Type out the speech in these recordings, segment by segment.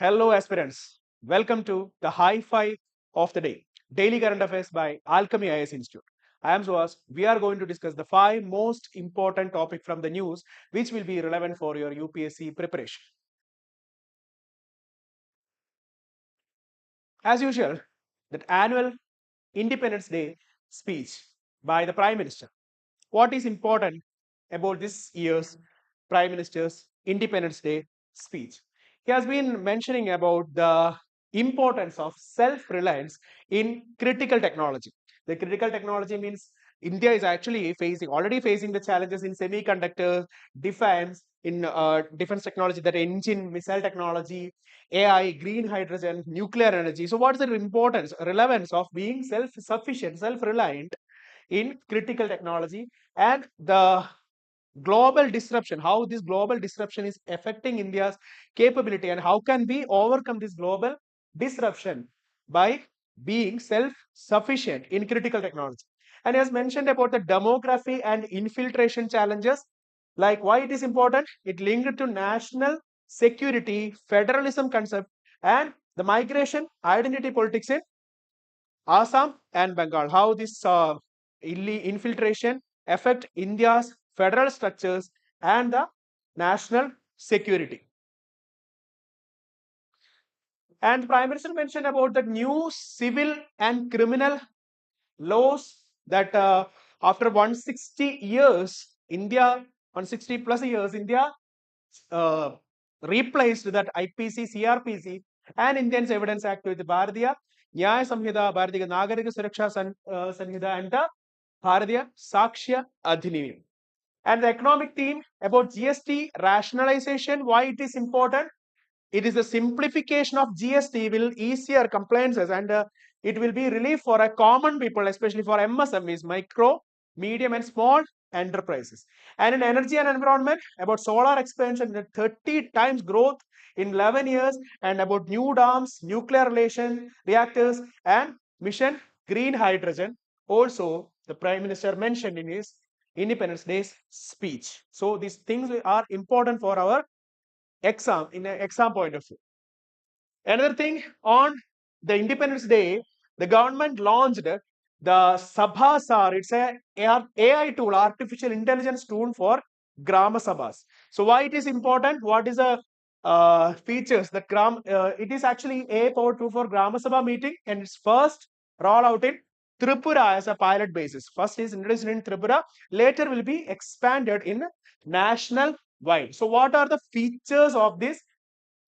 Hello, aspirants. Welcome to the High Five of the Day, Daily Current Affairs by Alchemy IAS Institute. I am Suhas. We are going to discuss the 5 most important topics from the news which will be relevant for your UPSC preparation. As usual, that annual Independence Day speech by the Prime Minister. What is important about this year's Prime Minister's Independence Day speech? He has been mentioning about the importance of self-reliance in critical technology. The critical technology means India is actually already facing the challenges in semiconductors, defense, in defense technology, that engine, missile technology, AI, green hydrogen, nuclear energy. So what is the importance, relevance of being self-sufficient, self-reliant in critical technology, and the global disruption, how this global disruption is affecting India's capability, and how can we overcome this global disruption by being self-sufficient in critical technology. And he has mentioned about the demography and infiltration challenges, like why it is important. It linked to national security, federalism concept, and the migration identity politics in Assam and Bengal, how this infiltration affect India's federal structures and the national security. And Prime Minister mentioned about the new civil and criminal laws that after 160 years, India, 160 plus years, India replaced that IPC, CRPC, and Indian Evidence Act with Bharatiya Nyaya Samhita, Bharatiya Nagarika Suraksha Sanhita, and the Bharatiya Sakshya Adhiniyam. And the economic theme about GST rationalization, why it is important. It is the simplification of GST will easier compliances, and it will be relief for a common people, especially for MSMEs, micro, medium, and small enterprises. And in energy and environment, about solar expansion, 30 times growth in 11 years, and about new dams, nuclear reactors, and mission green hydrogen. Also, the Prime Minister mentioned in his Independence Day speech. So these things are important for our exam, in an exam point of view. Another thing, on the Independence Day, the government launched the Sabhasar. It's a AI tool, artificial intelligence tool for Grama Sabhas. So why it is important? What is the features that it is actually AI-powered tool for Grama Sabha meeting, and its first rollout in Tripura as a pilot basis. First is introduced in Tripura, later will be expanded in national wide. So what are the features of this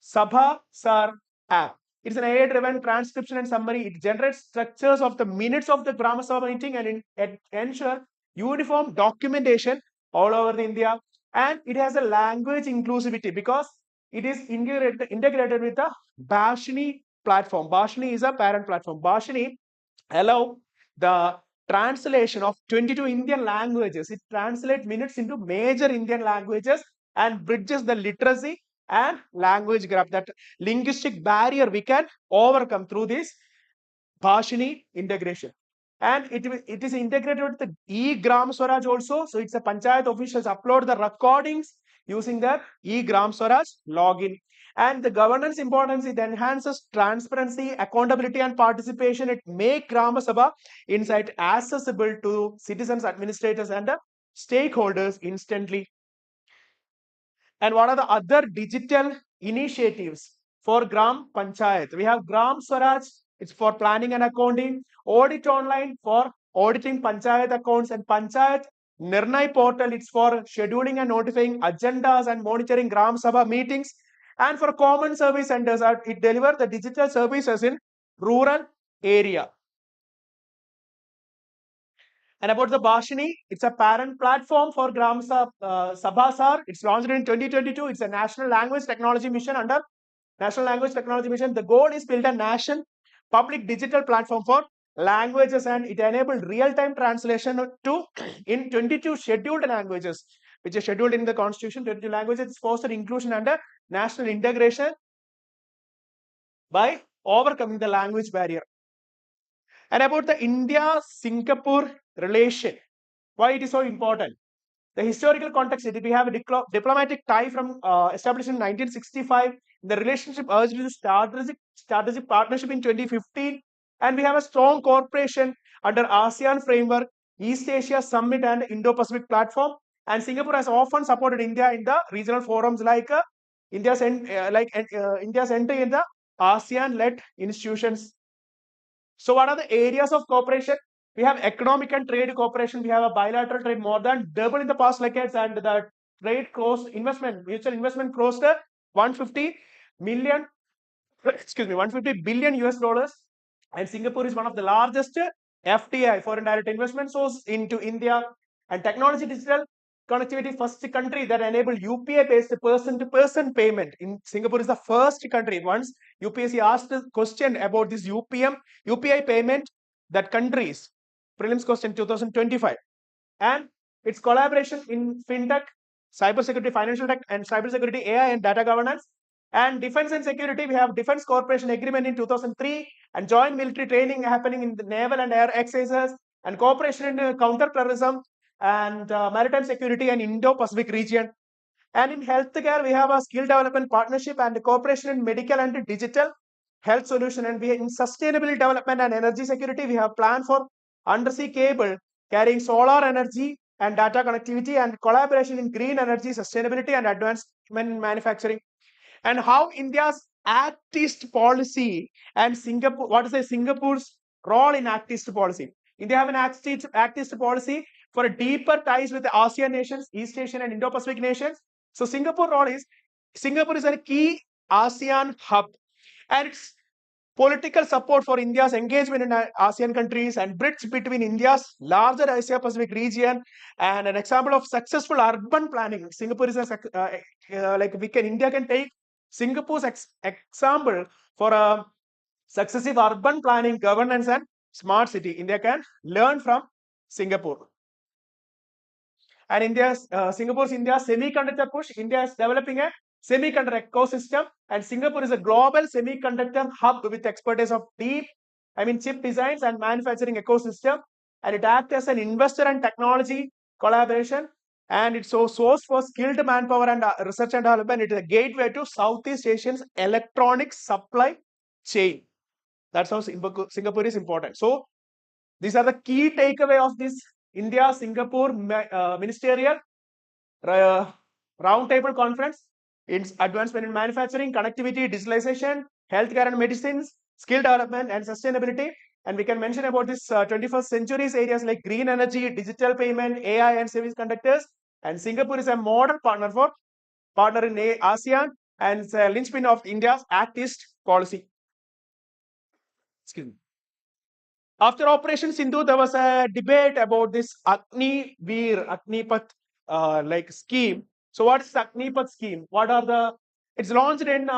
Sabhasar app? It's an AI-driven transcription and summary. It generates structures of the minutes of the Grama Sabha meeting and ensure uniform documentation all over the India. And it has a language inclusivity because it is integrated with the Bhashini platform. Bhashini is a parent platform. Bhashini allow the translation of 22 Indian languages. It translates minutes into major Indian languages and bridges the literacy and language gap, that linguistic barrier we can overcome through this Bhashini integration. And it is integrated with the e-Gram Swaraj also. So it's a Panchayat officials upload the recordings using the e-Gram Swaraj login. And the governance importance, it enhances transparency, accountability, and participation. It makes Grama Sabha insight accessible to citizens, administrators, and stakeholders instantly. And what are the other digital initiatives for Gram Panchayat? We have Gram Swaraj, it's for planning and accounting, Audit Online for auditing Panchayat accounts, and Panchayat Nirnay portal, it's for scheduling and notifying agendas and monitoring Gram Sabha meetings. And for common service centers, it delivers the digital services in rural area. And about the Bhashini, it's a parent platform for Gram Sabhasar. It's launched in 2022. It's a national language technology mission under National Language Technology Mission. The goal is build a national public digital platform for languages, and it enabled real-time translation to in 22 scheduled languages, which is scheduled in the constitution. 22 languages. It's fostered inclusion and national integration by overcoming the language barrier. And about the India-Singapore relation, why it is so important. The historical context, we have a diplomatic tie from established in 1965. The relationship urged with strategic partnership in 2015, and we have a strong cooperation under ASEAN framework, East Asia Summit, and Indo-Pacific platform. And Singapore has often supported India in the regional forums like India's entry in the ASEAN-led institutions. So what are the areas of cooperation? We have economic and trade cooperation. We have a bilateral trade more than double in the past decades, and the trade crossed mutual investment crossed 150 million, 150 billion US dollars. And Singapore is one of the largest FDI, foreign direct investment source, into India. And technology digital connectivity, first country that enabled UPI based person-to-person payment. In Singapore is the first country. Once UPSC asked a question about this UPI payment, that countries, prelims question 2025. And its collaboration in fintech, cybersecurity, financial tech, and cybersecurity, AI, and data governance. And defense and security, we have Defense Cooperation Agreement in 2003, and joint military training happening in the naval and air exercises, and cooperation in counter-terrorism, and maritime security, and Indo-Pacific region. And in healthcare, we have a skill development partnership and cooperation in medical and digital health solution. And we in sustainable development and energy security, we have plan for undersea cable carrying solar energy and data connectivity, and collaboration in green energy, sustainability, and advancement in manufacturing. And how India's Act East policy and Singapore, what is Singapore's role in Act East policy? India have an Act East policy for a deeper ties with the ASEAN nations, East Asian and Indo-Pacific nations. So Singapore is a key ASEAN hub, and its political support for India's engagement in ASEAN countries and bridge between India's larger Asia Pacific region, and an example of successful urban planning. Singapore is India can take Singapore's example for a successive urban planning, governance, and smart city. India can learn from Singapore. And Singapore's semiconductor push. India is developing a semiconductor ecosystem, and Singapore is a global semiconductor hub with expertise of chip designs and manufacturing ecosystem, and it acts as an investor and technology collaboration, and it's a source for skilled manpower and research and development. It is a gateway to Southeast Asian's electronics supply chain. That's how Singapore is important. So these are the key takeaway of this India-Singapore ministerial roundtable conference. It's advancement in manufacturing, connectivity, digitalization, healthcare and medicines, skill development, and sustainability. And we can mention about this 21st century's areas like green energy, digital payment, AI, and semiconductors. And Singapore is a model partner in ASEAN, and it's a linchpin of India's Act East policy. Excuse me. After Operation Sindhu, there was a debate about this Agnipath scheme. So what is Agnipath scheme? It's launched in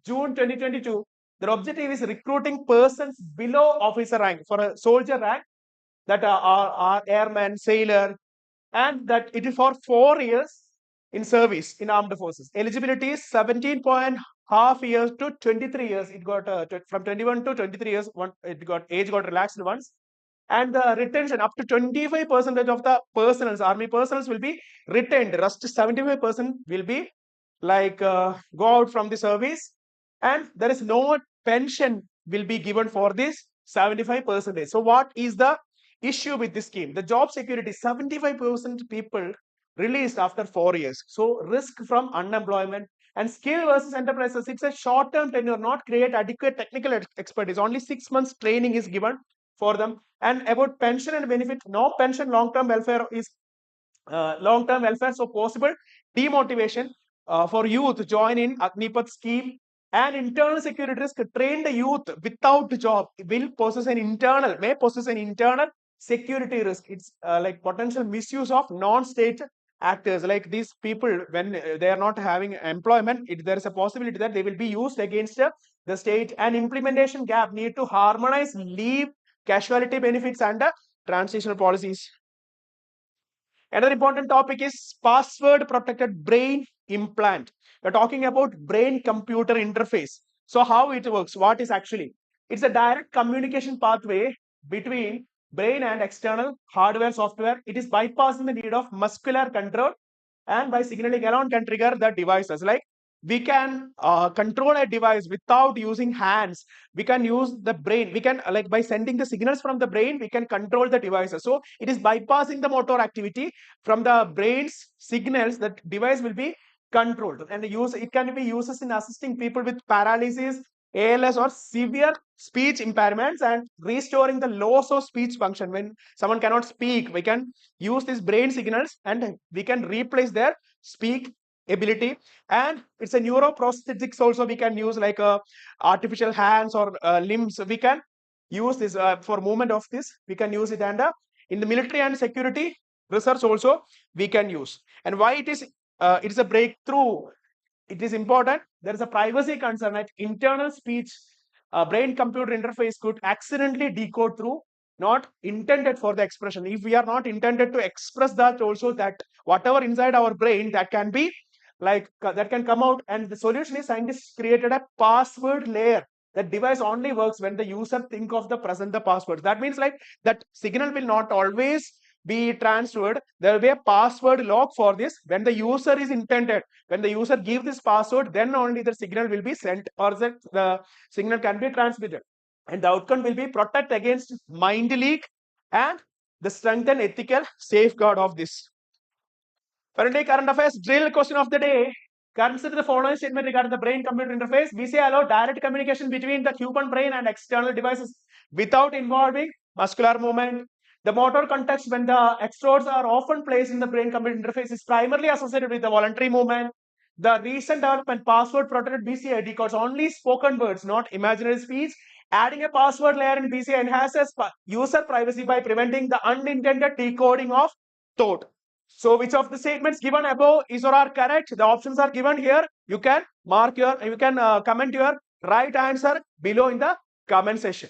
June 2022. The objective is recruiting persons below officer rank for a soldier rank, that are airman, sailor, and that it is for 4 years in service in armed forces. Eligibility is 17.5 years to 23 years. It got from 21 to 23 years. Age got relaxed once, and the retention up to 25% of the army personnel will be retained. Rest 75% will be go out from the service, and there is no pension will be given for this 75%. So what is the issue with this scheme? The job security, 75% people released after 4 years. So risk from unemployment. And skill versus enterprises, it's a short-term tenure, not create adequate technical expertise. Only 6 months training is given for them. And about pension and benefit, no pension, long-term welfare is so possible demotivation for youth join in Agnipath scheme. And internal security risk, trained youth without job may possess an internal security risk. It's like potential misuse of non-state actors, like these people, when they are not having employment, there is a possibility that they will be used against the state. And implementation gap, need to harmonize leave, casualty benefits, and transitional policies. Another important topic is password protected brain implant. We're talking about brain computer interface. So how it works, what is actually? It's a direct communication pathway between brain and external hardware, software. It is bypassing the need of muscular control, and by signaling alone can trigger the devices. Like we can control a device without using hands. We can use the brain. We can like by sending the signals from the brain, we can control the devices. So it is bypassing the motor activity from the brain's signals. That device will be controlled, and it can be used in assisting people with paralysis, ALS, or severe speech impairments, and restoring the loss of speech function. When someone cannot speak, we can use these brain signals and we can replace their speak ability. And it's a neuroprosthetics also. We can use like artificial hands or limbs. We can use this for movement of this. We can use it, and in the military and security research also we can use. And why it is a breakthrough, it is important. There is a privacy concern that internal speech brain computer interface could accidentally decode through not intended for the expression. If we are not intended to express that also, that whatever inside our brain, that can be like that can come out. And the solution is scientists created a password layer. That device only works when the user think of the present the password. That means like that signal will not always be transferred. There will be a password lock for this. When the user is intended, when the user give this password, then only the signal will be sent, or the signal can be transmitted. And the outcome will be protect against mind leak and the strengthen ethical safeguard of this. Currently, current affairs drill question of the day. Consider the following statement regarding the brain-computer interface. BCI allow direct communication between the human brain and external devices without involving muscular movement. The motor context when the extrodes are often placed in the brain-computer interface is primarily associated with the voluntary movement. The recent development password-protected BCI decodes only spoken words, not imaginary speech. Adding a password layer in BCI enhances user privacy by preventing the unintended decoding of thought. So which of the statements given above is or are correct? The options are given here. You can comment your right answer below in the comment section.